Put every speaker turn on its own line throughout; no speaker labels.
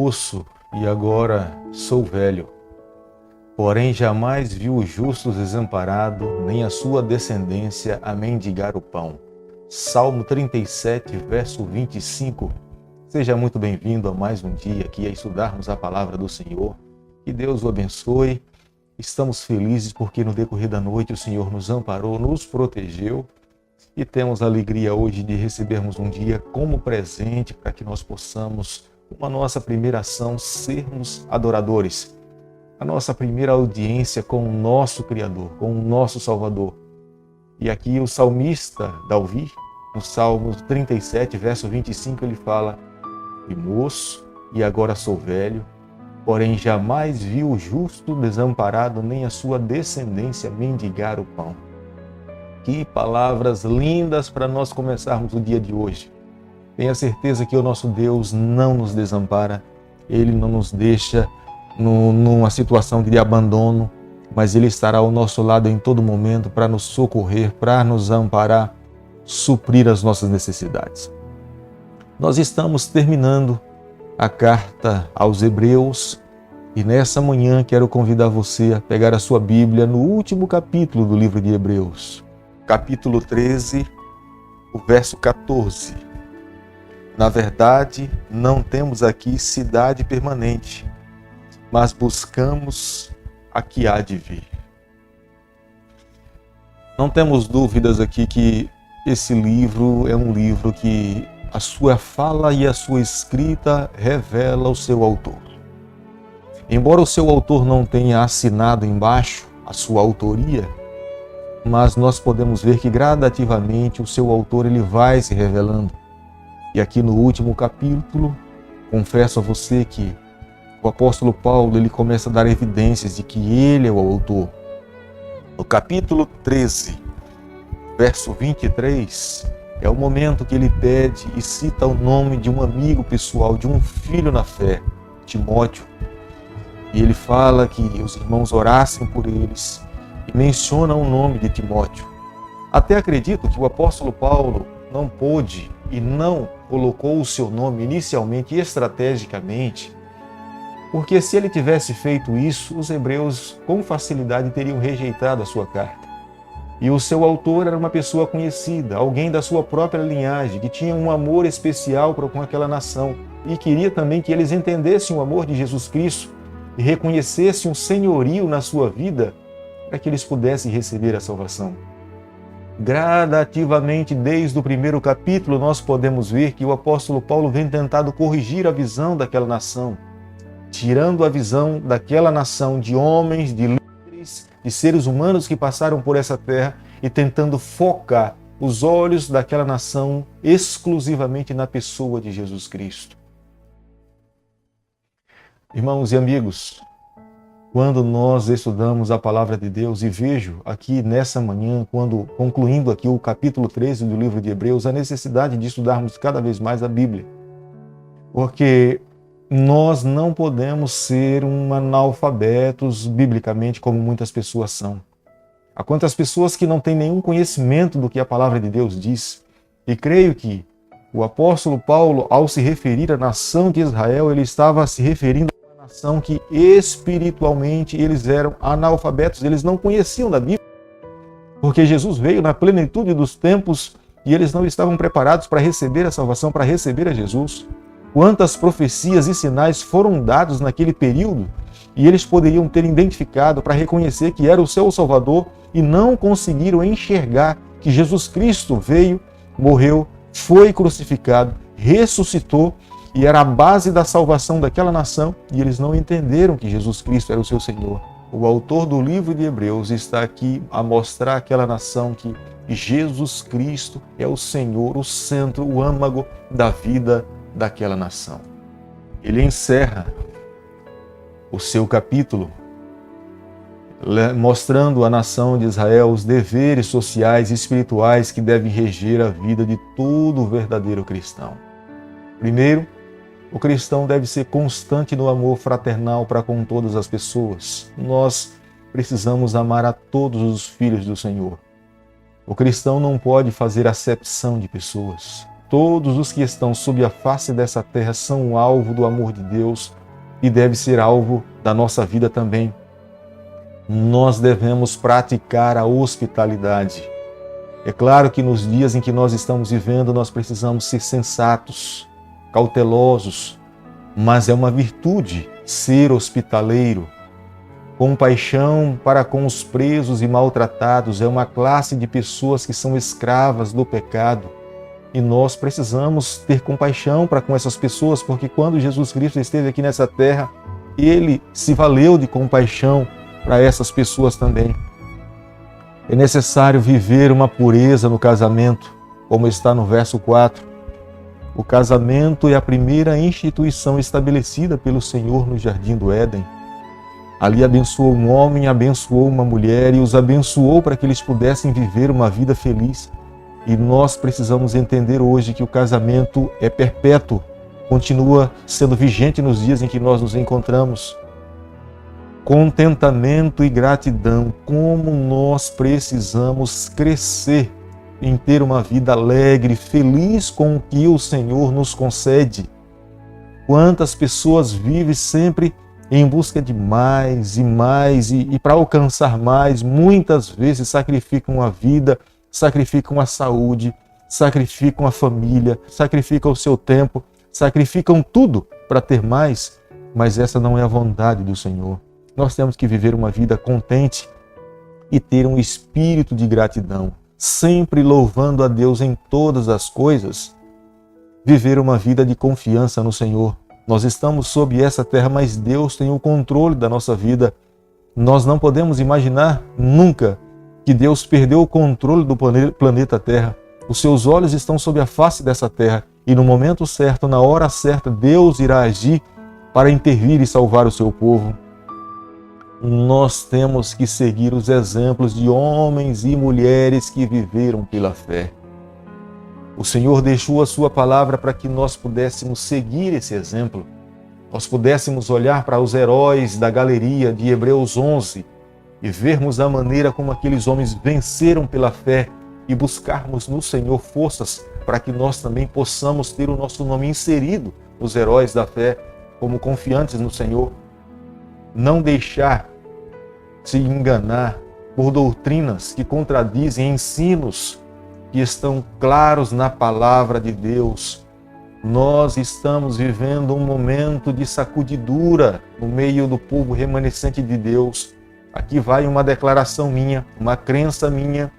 moço e agora sou velho. Porém, jamais vi o justo desamparado, nem a sua descendência a mendigar o pão. Salmo 37, verso 25. Seja muito bem-vindo a mais um dia aqui a estudarmos a palavra do Senhor. Que Deus o abençoe. Estamos felizes porque no decorrer da noite o Senhor nos amparou, nos protegeu e temos a alegria hoje de recebermos um dia como presente para que nós possamos, com a nossa primeira ação, sermos adoradores. A nossa primeira audiência com o nosso Criador, com o nosso Salvador. E aqui o salmista Davi, no Salmo 37, verso 25, ele fala: "E moço, e agora sou velho, porém jamais vi o justo desamparado, nem a sua descendência mendigar o pão." Que palavras lindas para nós começarmos o dia de hoje. Tenha certeza que o nosso Deus não nos desampara, Ele não nos deixa numa situação de abandono, mas Ele estará ao nosso lado em todo momento para nos socorrer, para nos amparar, suprir as nossas necessidades. Nós estamos terminando a carta aos Hebreus e nessa manhã quero convidar você a pegar a sua Bíblia no último capítulo do livro de Hebreus, capítulo 13, o verso 14. Na verdade, não temos aqui cidade permanente, mas buscamos a que há de vir. Não temos dúvidas aqui que esse livro é um livro que a sua fala e a sua escrita revela o seu autor. Embora o seu autor não tenha assinado embaixo a sua autoria, mas nós podemos ver que gradativamente o seu autor ele vai se revelando. E aqui no último capítulo, confesso a você que o apóstolo Paulo ele começa a dar evidências de que ele é o autor. No capítulo 13, verso 23, é o momento que ele pede e cita o nome de um amigo pessoal, de um filho na fé, Timóteo. E ele fala que os irmãos orassem por eles e menciona o nome de Timóteo. Até acredito que o apóstolo Paulo não pôde e não colocou o seu nome inicialmente e estrategicamente, porque se ele tivesse feito isso, os hebreus com facilidade teriam rejeitado a sua carta. E o seu autor era uma pessoa conhecida, alguém da sua própria linhagem, que tinha um amor especial com aquela nação e queria também que eles entendessem o amor de Jesus Cristo e reconhecessem um senhorio na sua vida para que eles pudessem receber a salvação. Gradativamente, desde o primeiro capítulo, nós podemos ver que o apóstolo Paulo vem tentando corrigir a visão daquela nação, tirando a visão daquela nação de homens, de líderes, de seres humanos que passaram por essa terra e tentando focar os olhos daquela nação exclusivamente na pessoa de Jesus Cristo. Irmãos e amigos, quando nós estudamos a palavra de Deus e vejo aqui nessa manhã, quando concluindo aqui o capítulo 13 do livro de Hebreus, a necessidade de estudarmos cada vez mais a Bíblia. Porque nós não podemos ser analfabetos biblicamente como muitas pessoas são. Há quantas pessoas que não têm nenhum conhecimento do que a palavra de Deus diz. E creio que o apóstolo Paulo, ao se referir à nação de Israel, ele estava se referindo nação que espiritualmente eles eram analfabetos, eles não conheciam da Bíblia, porque Jesus veio na plenitude dos tempos e eles não estavam preparados para receber a salvação, para receber a Jesus. Quantas profecias e sinais foram dados naquele período e eles poderiam ter identificado para reconhecer que era o seu Salvador e não conseguiram enxergar que Jesus Cristo veio, morreu, foi crucificado, ressuscitou e era a base da salvação daquela nação, e eles não entenderam que Jesus Cristo era o seu Senhor. O autor do livro de Hebreus está aqui a mostrar àquela nação que Jesus Cristo é o Senhor, o centro, o âmago da vida daquela nação. Ele encerra o seu capítulo mostrando à nação de Israel os deveres sociais e espirituais que devem reger a vida de todo verdadeiro cristão. Primeiro, o cristão deve ser constante no amor fraternal para com todas as pessoas. Nós precisamos amar a todos os filhos do Senhor. O cristão não pode fazer acepção de pessoas. todos os que estão sob a face dessa terra são alvo do amor de Deus e deve ser alvo da nossa vida também. Nós devemos praticar a hospitalidade. É claro que nos dias em que nós estamos vivendo, nós precisamos ser sensatos, cautelosos, mas é uma virtude ser hospitaleiro. Compaixão para com os presos e maltratados é uma classe de pessoas que são escravas do pecado. E nós precisamos ter compaixão para com essas pessoas, porque quando Jesus Cristo esteve aqui nessa terra, Ele se valeu de compaixão para essas pessoas também. É necessário viver uma pureza no casamento, como está no verso 4. O casamento é a primeira instituição estabelecida pelo Senhor no Jardim do Éden. Ali abençoou um homem, abençoou uma mulher e os abençoou para que eles pudessem viver uma vida feliz. E nós precisamos entender hoje que o casamento é perpétuo, continua sendo vigente nos dias em que nós nos encontramos. Contentamento e gratidão, como nós precisamos crescer em ter uma vida alegre, feliz com o que o Senhor nos concede. Quantas pessoas vivem sempre em busca de mais e mais e para alcançar mais, muitas vezes sacrificam a vida, sacrificam a saúde, sacrificam a família, sacrificam o seu tempo, sacrificam tudo para ter mais, mas essa não é a vontade do Senhor. Nós temos que viver uma vida contente e ter um espírito de gratidão, sempre louvando a Deus em todas as coisas, viver uma vida de confiança no Senhor. Nós estamos sob essa terra, mas Deus tem o controle da nossa vida. Nós não podemos imaginar nunca que Deus perdeu o controle do planeta Terra. Os seus olhos estão sob a face dessa terra e no momento certo, na hora certa, Deus irá agir para intervir e salvar o seu povo. Nós temos que seguir os exemplos de homens e mulheres que viveram pela fé. O Senhor deixou a sua palavra para que nós pudéssemos seguir esse exemplo. Nós pudéssemos olhar para os heróis da galeria de Hebreus 11 e vermos a maneira como aqueles homens venceram pela fé e buscarmos no Senhor forças para que nós também possamos ter o nosso nome inserido nos heróis da fé como confiantes no Senhor. Não deixar se enganar por doutrinas que contradizem ensinos que estão claros na palavra de Deus. Nós estamos vivendo um momento de sacudidura no meio do povo remanescente de Deus. Aqui vai uma declaração minha, uma crença minha.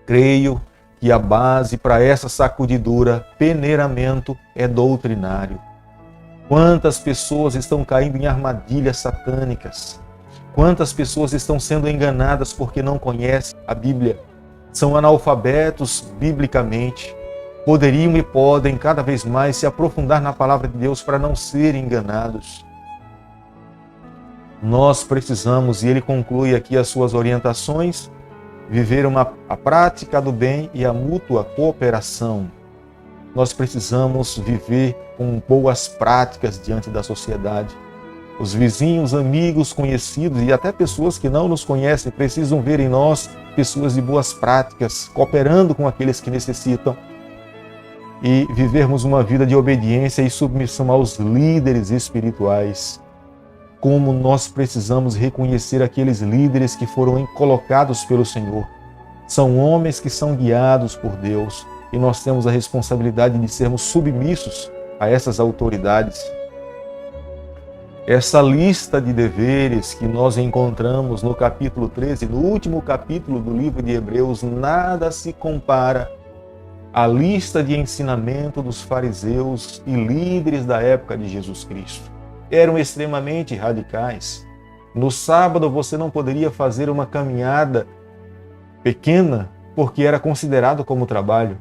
Creio que a base para essa sacudidura, peneiramento, é doutrinário. Quantas pessoas estão caindo em armadilhas satânicas? Quantas pessoas estão sendo enganadas porque não conhecem a Bíblia? São analfabetos biblicamente. Poderiam e podem cada vez mais se aprofundar na palavra de Deus para não serem enganados. Nós precisamos, e ele conclui aqui as suas orientações, viver a prática do bem e a mútua cooperação. Nós precisamos viver com boas práticas diante da sociedade. Os vizinhos, amigos, conhecidos e até pessoas que não nos conhecem precisam ver em nós pessoas de boas práticas, cooperando com aqueles que necessitam e vivermos uma vida de obediência e submissão aos líderes espirituais. Como nós precisamos reconhecer aqueles líderes que foram colocados pelo Senhor. São homens que são guiados por Deus e nós temos a responsabilidade de sermos submissos a essas autoridades. Essa lista de deveres que nós encontramos no capítulo 13, no último capítulo do livro de Hebreus, nada se compara à lista de ensinamento dos fariseus e líderes da época de Jesus Cristo. Eram extremamente radicais. No sábado você não poderia fazer uma caminhada pequena porque era considerado como trabalho.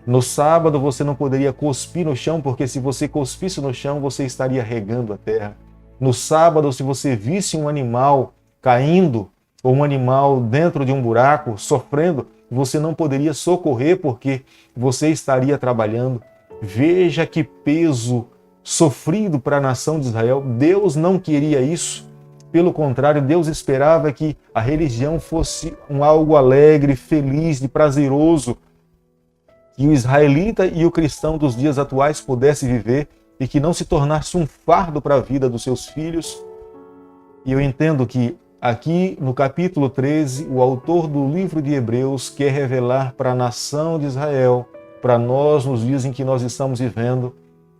No sábado você não poderia cuspir no chão porque se você cuspisse no chão você estaria regando a terra. No sábado, se você visse um animal caindo ou um animal dentro de um buraco sofrendo, você não poderia socorrer porque você estaria trabalhando. Veja que peso sofrido para a nação de Israel. Deus não queria isso. Pelo contrário, Deus esperava que a religião fosse algo alegre, feliz, de prazeroso. que o israelita e o cristão dos dias atuais pudesse viver e que não se tornasse um fardo para a vida dos seus filhos. E eu entendo que aqui no capítulo 13, o autor do livro de Hebreus quer revelar para a nação de Israel, para nós nos dias em que nós estamos vivendo,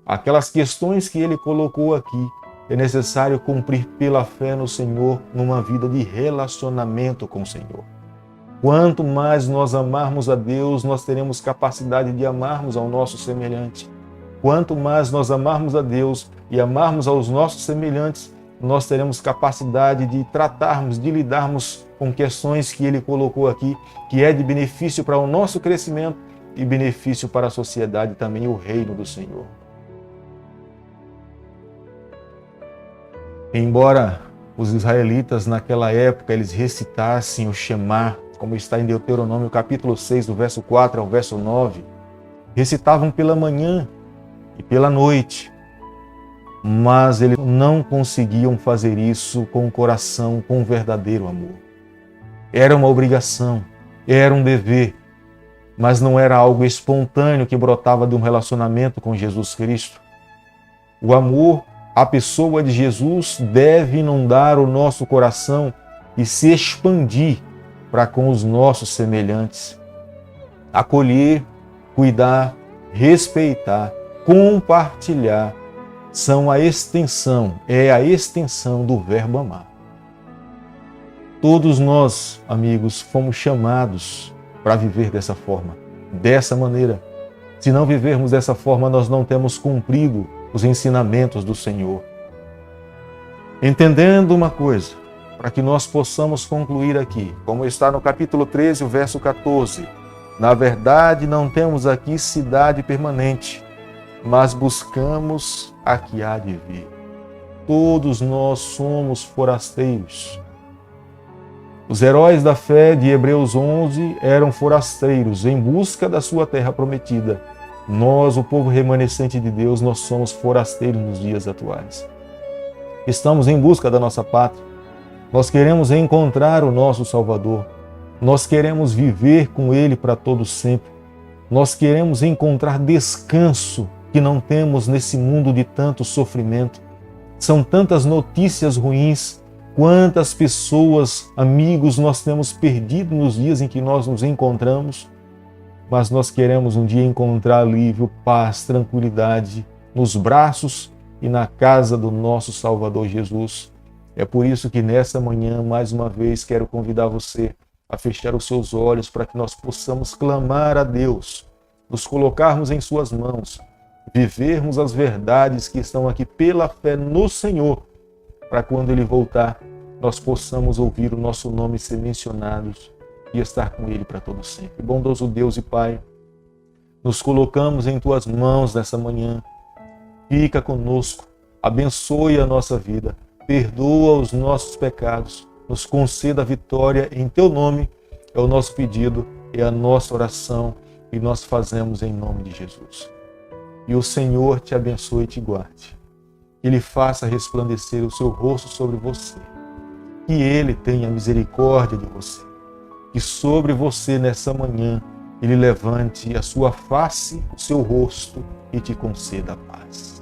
aquelas questões que ele colocou aqui. É necessário cumprir pela fé no Senhor numa vida de relacionamento com o Senhor. Quanto mais nós amarmos a Deus, nós teremos capacidade de amarmos ao nosso semelhante. Quanto mais nós amarmos a Deus e amarmos aos nossos semelhantes, nós teremos capacidade de tratarmos, de lidarmos com questões que ele colocou aqui, que é de benefício para o nosso crescimento e benefício para a sociedade também, o reino do Senhor. Embora os israelitas naquela época eles recitassem o Shema, como está em Deuteronômio capítulo 6, do verso 4 ao verso 9, recitavam pela manhã e pela noite, mas eles não conseguiam fazer isso com o coração, com o verdadeiro amor. Era uma obrigação, era um dever, mas não era algo espontâneo que brotava de um relacionamento com Jesus Cristo. O amor à pessoa de Jesus deve inundar o nosso coração e se expandir para com os nossos semelhantes. Acolher, cuidar, respeitar, compartilhar são a extensão do verbo amar. Todos nós, amigos, fomos chamados para viver dessa forma, dessa maneira. Se não vivermos dessa forma, nós não temos cumprido os ensinamentos do Senhor. Entendendo uma coisa, para que nós possamos concluir aqui, como está no capítulo 13, o verso 14, na verdade não temos aqui cidade permanente, mas buscamos a que há de vir. Todos nós somos forasteiros. Os heróis da fé de Hebreus 11 eram forasteiros em busca da sua terra prometida. Nós, o povo remanescente de Deus, nós somos forasteiros nos dias atuais. Estamos em busca da nossa pátria. Nós queremos encontrar o nosso Salvador. Nós queremos viver com Ele para todo sempre. Nós queremos encontrar descanso que não temos nesse mundo de tanto sofrimento. São tantas notícias ruins. Quantas pessoas, amigos, nós temos perdido nos dias em que nós nos encontramos. Mas nós queremos um dia encontrar alívio, paz, tranquilidade nos braços e na casa do nosso Salvador Jesus. É por isso que nessa manhã, mais uma vez, quero convidar você a fechar os seus olhos para que nós possamos clamar a Deus, nos colocarmos em suas mãos, vivermos as verdades que estão aqui pela fé no Senhor, para quando Ele voltar, nós possamos ouvir o nosso nome ser mencionados e estar com Ele para todo sempre. Bondoso Deus e Pai, nos colocamos em Tuas mãos nessa manhã. Fica conosco, abençoe a nossa vida, perdoa os nossos pecados, nos conceda a vitória em Teu nome. É o nosso pedido, é a nossa oração e nós fazemos em nome de Jesus. E o Senhor te abençoe e te guarde. Que Ele faça resplandecer o seu rosto sobre você. Que Ele tenha misericórdia de você. Que sobre você nessa manhã Ele levante a sua face, o seu rosto e te conceda a paz.